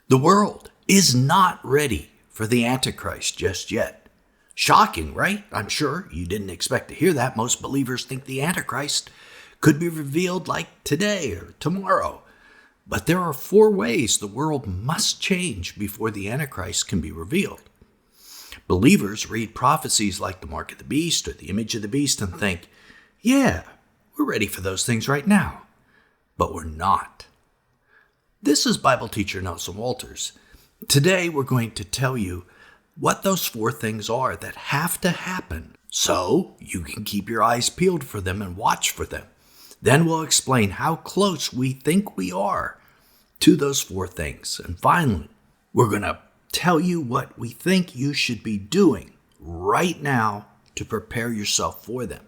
The world is not ready for the Antichrist just yet. Shocking, right? I'm sure you didn't expect to hear that. Most believers think the Antichrist could be revealed like today or tomorrow. But there are 4 ways the world must change before the Antichrist can be revealed. Believers read prophecies like the mark of the beast or the image of the beast and think, yeah, we're ready for those things right now. But we're not. This is Bible teacher Nelson Walters. Today we're going to tell you what those 4 things are that have to happen so you can keep your eyes peeled for them and watch for them. Then we'll explain how close we think we are to those 4 things. And finally, we're going to tell you what we think you should be doing right now to prepare yourself for them.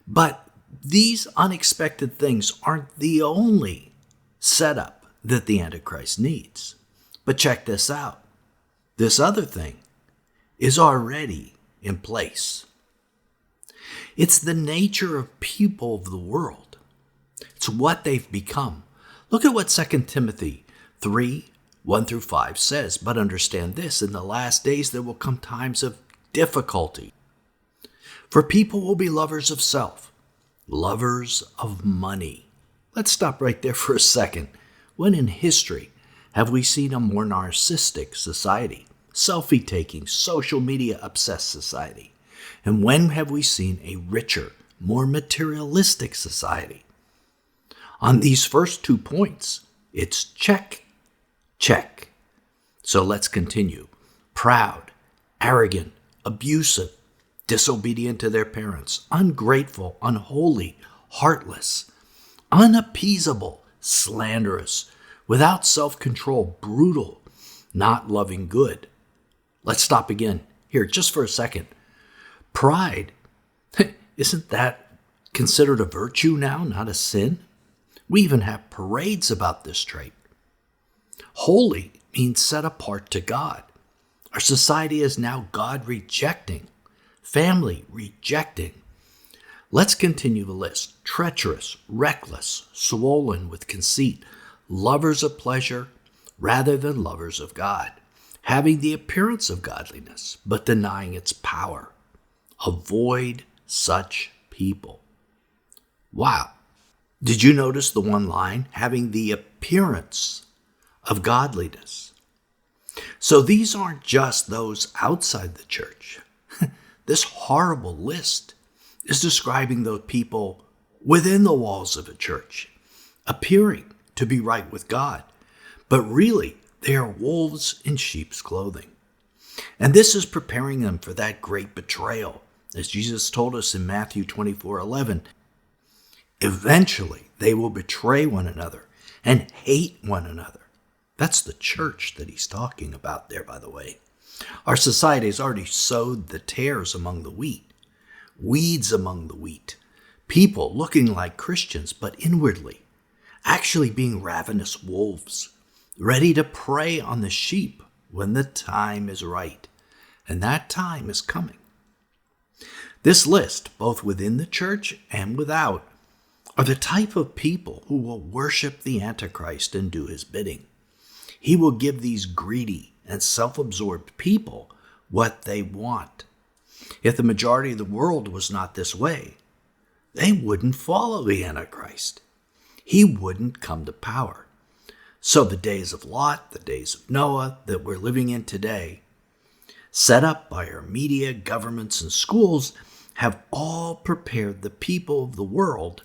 But these unexpected things aren't the only setup that the Antichrist needs. But check this out. This other thing is already in place. It's the nature of people of the world. It's what they've become. Look at what 2 Timothy 3, 1 through 5 says. But understand this, in the last days there will come times of difficulty. For people will be lovers of self, lovers of money. Let's stop right there for a second. When in history have we seen a more narcissistic society, selfie-taking, social media-obsessed society? And when have we seen a richer, more materialistic society? On these first 2 points, it's check, check. So let's continue. Proud, arrogant, abusive, disobedient to their parents, ungrateful, unholy, heartless, unappeasable, slanderous, without self-control, brutal, not loving good. Let's stop again here just for a second. Pride, isn't that considered a virtue now, not a sin? We even have parades about this trait. Holy means set apart to God. Our society is now God rejecting, family rejecting. Let's continue the list. Treacherous, reckless, swollen with conceit, lovers of pleasure rather than lovers of God, having the appearance of godliness but denying its power. Avoid such people. Wow. Did you notice the one line? Having the appearance of godliness. So these aren't just those outside the church. This horrible list is describing those people within the walls of a church, appearing to be right with God, but really they are wolves in sheep's clothing. And this is preparing them for that great betrayal. As Jesus told us in Matthew 24:11, eventually they will betray one another and hate one another. That's the church that he's talking about there, by the way. Our society has already sowed the tares among the wheat, weeds among the wheat, people looking like Christians, but inwardly actually being ravenous wolves, ready to prey on the sheep when the time is right. And that time is coming. This list, both within the church and without, are the type of people who will worship the Antichrist and do his bidding. He will give these greedy and self-absorbed people what they want. If the majority of the world was not this way, they wouldn't follow the Antichrist. He wouldn't come to power. So the days of Lot, the days of Noah that we're living in today, set up by our media, governments, and schools, have all prepared the people of the world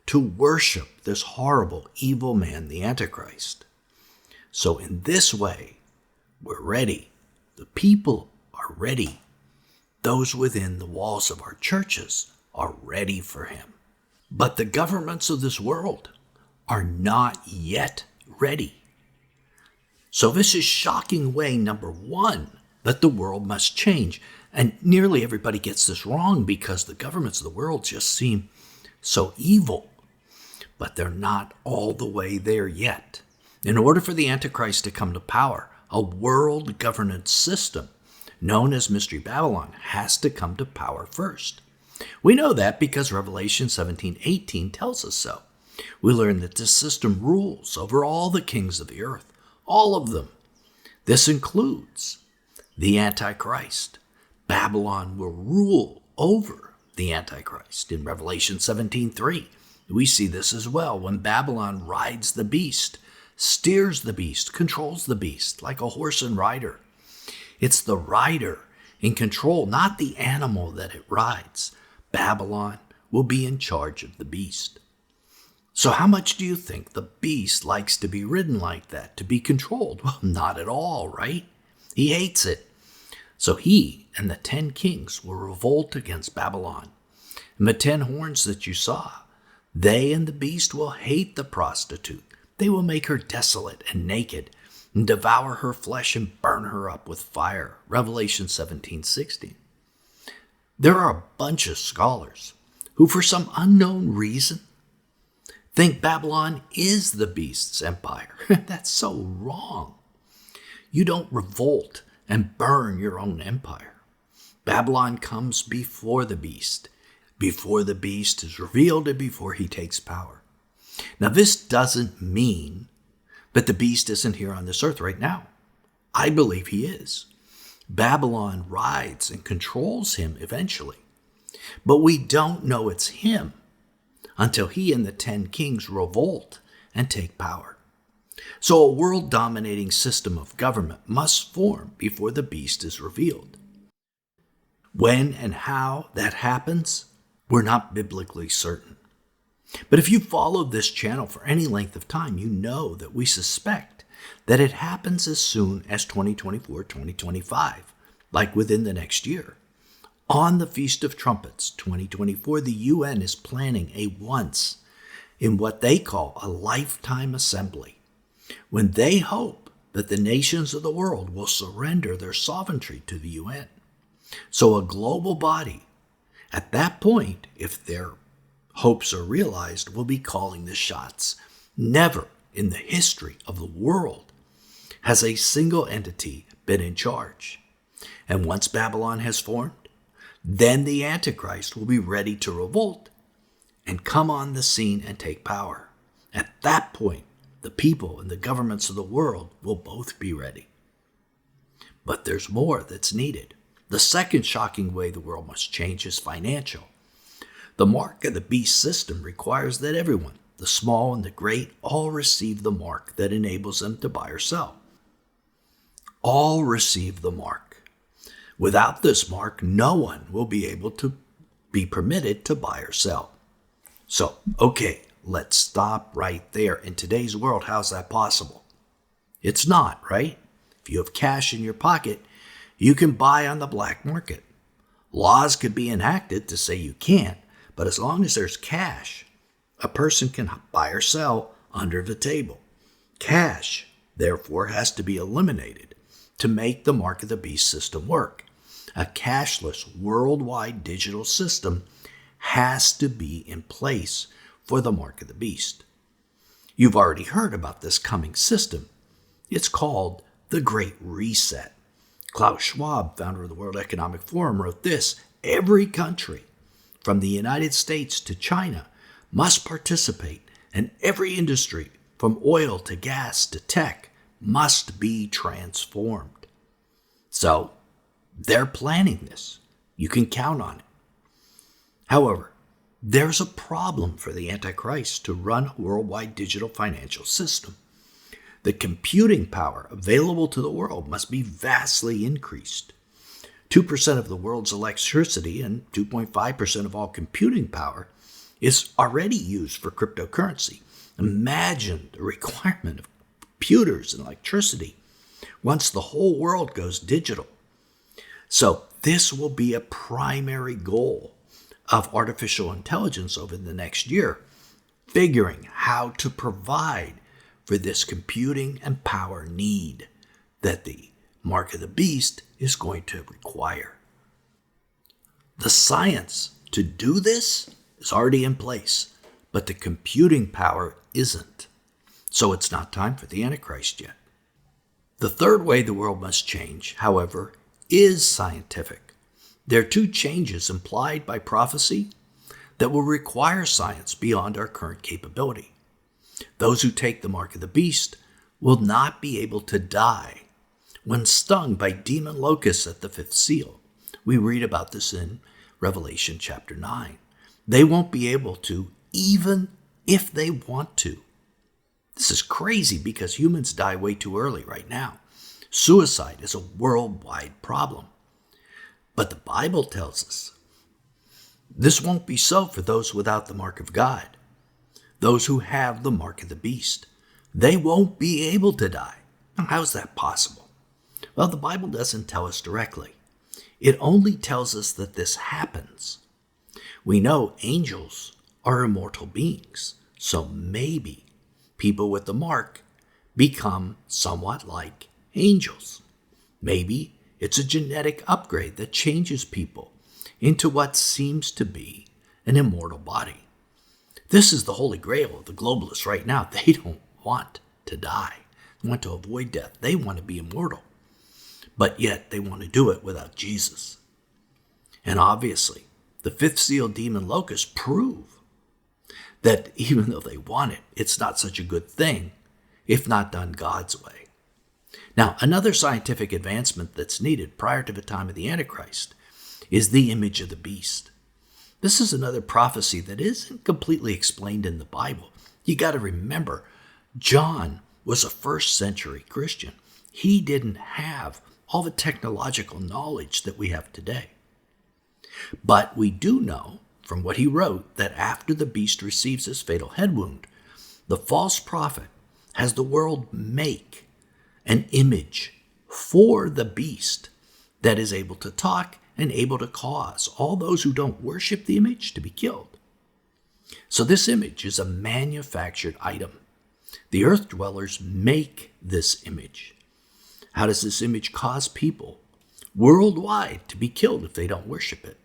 to worship this horrible, evil man, the Antichrist. So in this way, we're ready. The people are ready. Those within the walls of our churches are ready for him. But the governments of this world are not yet ready. So this is shocking way number 1 that the world must change. And nearly everybody gets this wrong because the governments of the world just seem so evil. But they're not all the way there yet. In order for the Antichrist to come to power, a world governance system known as Mystery Babylon has to come to power first. We know that because Revelation 17:18 tells us so. We learn that this system rules over all the kings of the earth, All of them. This includes the Antichrist. Babylon will rule over the Antichrist. In Revelation 17:3, we see this as well when Babylon rides the beast, steers the beast, controls the beast like a horse and rider. It's the rider in control, not the animal that it rides. Babylon will be in charge of the beast. So how much do you think the beast likes to be ridden like that, to be controlled? Well, not at all, right? He hates it. So he and the 10 kings will revolt against Babylon. And the 10 horns that you saw, they and the beast will hate the prostitute. They will make her desolate and naked and devour her flesh and burn her up with fire. Revelation 17:16. There are a bunch of scholars who, for some unknown reason, think Babylon is the beast's empire. That's so wrong. You don't revolt and burn your own empire. Babylon comes before the beast is revealed and before he takes power. Now, this doesn't mean that the beast isn't here on this earth right now. I believe he is. Babylon rides and controls him eventually. But we don't know it's him until he and the 10 kings revolt and take power. So a world-dominating system of government must form before the beast is revealed. When and how that happens, we're not biblically certain. But if you followed this channel for any length of time, you know that we suspect that it happens as soon as 2024, 2025, like within the next year. On the Feast of Trumpets 2024, the UN is planning a once in what they call a lifetime assembly, when they hope that the nations of the world will surrender their sovereignty to the UN. So a global body, at that point, if their hopes are realized, will be calling the shots. Never in the history of the world has a single entity been in charge. And once Babylon has formed, then the Antichrist will be ready to revolt and come on the scene and take power. At that point, the people and the governments of the world will both be ready. But there's more that's needed. The second shocking way the world must change is financial. The mark of the beast system requires that everyone, the small and the great, all receive the mark that enables them to buy or sell. All receive the mark. Without this mark, no one will be able to be permitted to buy or sell. So, okay, let's stop right there. In today's world, how's that possible? It's not, right? If you have cash in your pocket, you can buy on the black market. Laws could be enacted to say you can't, but as long as there's cash, a person can buy or sell under the table. Cash, therefore, has to be eliminated to make the mark of the beast system work. A cashless worldwide digital system has to be in place for the mark of the beast. You've already heard about this coming system. It's called the Great Reset. Klaus Schwab, founder of the World Economic Forum, wrote this: every country, from the United States to China, must participate, and every industry, from oil to gas to tech, must be transformed. So, they're planning this. You can count on it. However, there's a problem for the Antichrist to run a worldwide digital financial system. The computing power available to the world must be vastly increased. 2% of the world's electricity and 2.5% of all computing power is already used for cryptocurrency. Imagine the requirement of computers and electricity once the whole world goes digital. So this will be a primary goal of artificial intelligence over the next year, figuring how to provide for this computing and power need that the mark of the beast is going to require. The science to do this is already in place, but the computing power isn't. So it's not time for the Antichrist yet. The third way the world must change, however, is scientific. There are two changes implied by prophecy that will require science beyond our current capability. Those who take the mark of the beast will not be able to die when stung by demon locusts at the fifth seal. We read about this in Revelation chapter 9. They won't be able to, even if they want to. This is crazy because humans die way too early right now. Suicide is a worldwide problem. But the Bible tells us this won't be so for those without the mark of God. Those who have the mark of the beast, they won't be able to die. Now, how is that possible? Well, the Bible doesn't tell us directly. It only tells us that this happens. We know angels are immortal beings, so maybe people with the mark become somewhat like angels. Maybe it's a genetic upgrade that changes people into what seems to be an immortal body. This is the holy grail of the globalists right now. They don't want to die. They want to avoid death. They want to be immortal. But yet they want to do it without Jesus. And obviously, the fifth seal demon locusts prove that even though they want it, it's not such a good thing if not done God's way. Now, another scientific advancement that's needed prior to the time of the Antichrist is the image of the beast. This is another prophecy that isn't completely explained in the Bible. You got to remember, John was a first century Christian. He didn't have all the technological knowledge that we have today. But we do know from what he wrote that after the beast receives his fatal head wound, the false prophet has the world make an image for the beast that is able to talk and able to cause all those who don't worship the image to be killed. So this image is a manufactured item. The earth dwellers make this image. How does this image cause people worldwide to be killed if they don't worship it?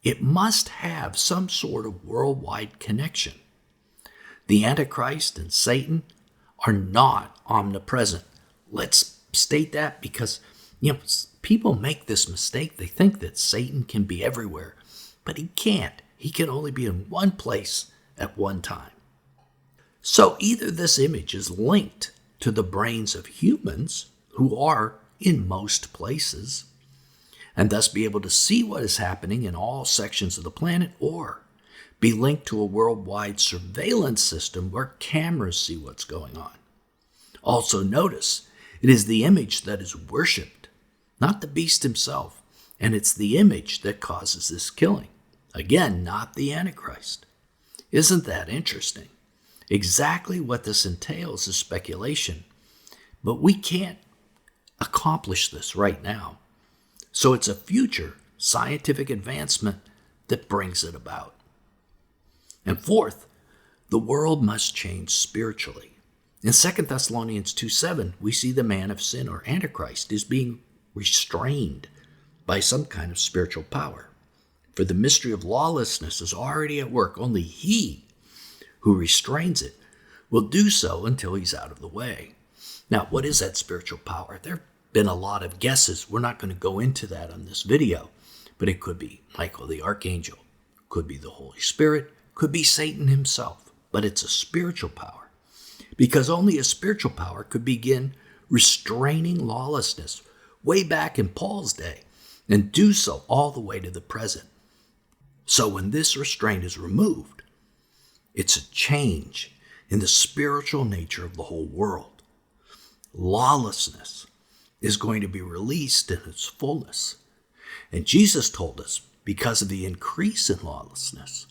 It must have some sort of worldwide connection. The Antichrist and Satan are not omnipresent. Let's state that because, people make this mistake. They think that Satan can be everywhere, but he can't. He can only be in one place at one time. So either this image is linked to the brains of humans who are in most places, and thus be able to see what is happening in all sections of the planet, or be linked to a worldwide surveillance system where cameras see what's going on. Also notice, it is the image that is worshipped, not the beast himself, and it's the image that causes this killing. Again, not the Antichrist. Isn't that interesting? Exactly what this entails is speculation, but we can't accomplish this right now. So it's a future scientific advancement that brings it about. And fourth, the world must change spiritually. In 2 Thessalonians 2:7, we see the man of sin or Antichrist is being restrained by some kind of spiritual power. For the mystery of lawlessness is already at work. Only he who restrains it will do so until he's out of the way. Now, what is that spiritual power? There have been a lot of guesses. We're not going to go into that on this video, but it could be Michael the Archangel, could be the Holy Spirit, could be Satan himself, but it's a spiritual power because only a spiritual power could begin restraining lawlessness way back in Paul's day and do so all the way to the present. So when this restraint is removed, it's a change in the spiritual nature of the whole world. Lawlessness is going to be released in its fullness. And Jesus told us, because of the increase in lawlessness,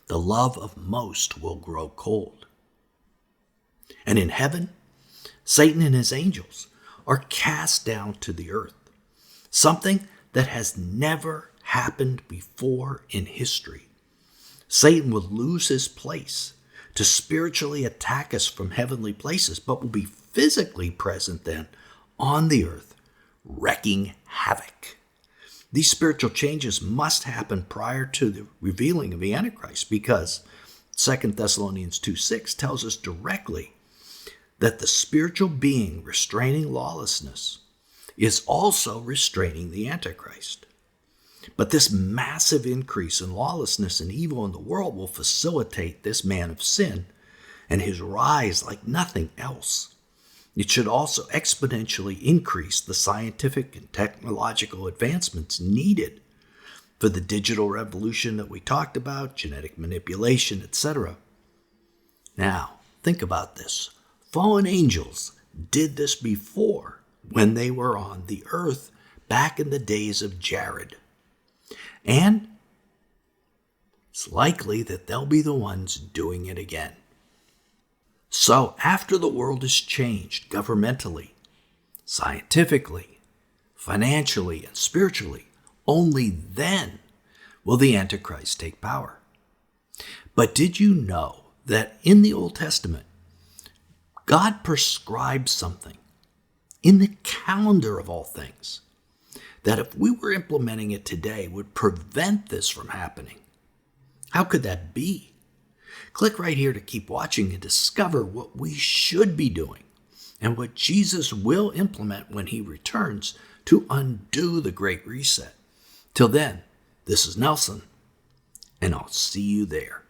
the love of most will grow cold. And in heaven, Satan and his angels are cast down to the earth, something that has never happened before in history. Satan will lose his place to spiritually attack us from heavenly places, but will be physically present then on the earth, wreaking havoc. These spiritual changes must happen prior to the revealing of the Antichrist because 2 Thessalonians 2:6 tells us directly that the spiritual being restraining lawlessness is also restraining the Antichrist. But this massive increase in lawlessness and evil in the world will facilitate this man of sin and his rise like nothing else. It should also exponentially increase the scientific and technological advancements needed for the digital revolution that we talked about, genetic manipulation, etc. Now, think about this. Fallen angels did this before when they were on the earth back in the days of Jared. And it's likely that they'll be the ones doing it again. So after the world is changed governmentally, scientifically, financially, and spiritually, only then will the Antichrist take power. But did you know that in the Old Testament, God prescribed something in the calendar of all things that if we were implementing it today would prevent this from happening? How could that be? Click right here to keep watching and discover what we should be doing and what Jesus will implement when he returns to undo the Great Reset. Till then, this is Nelson, and I'll see you there.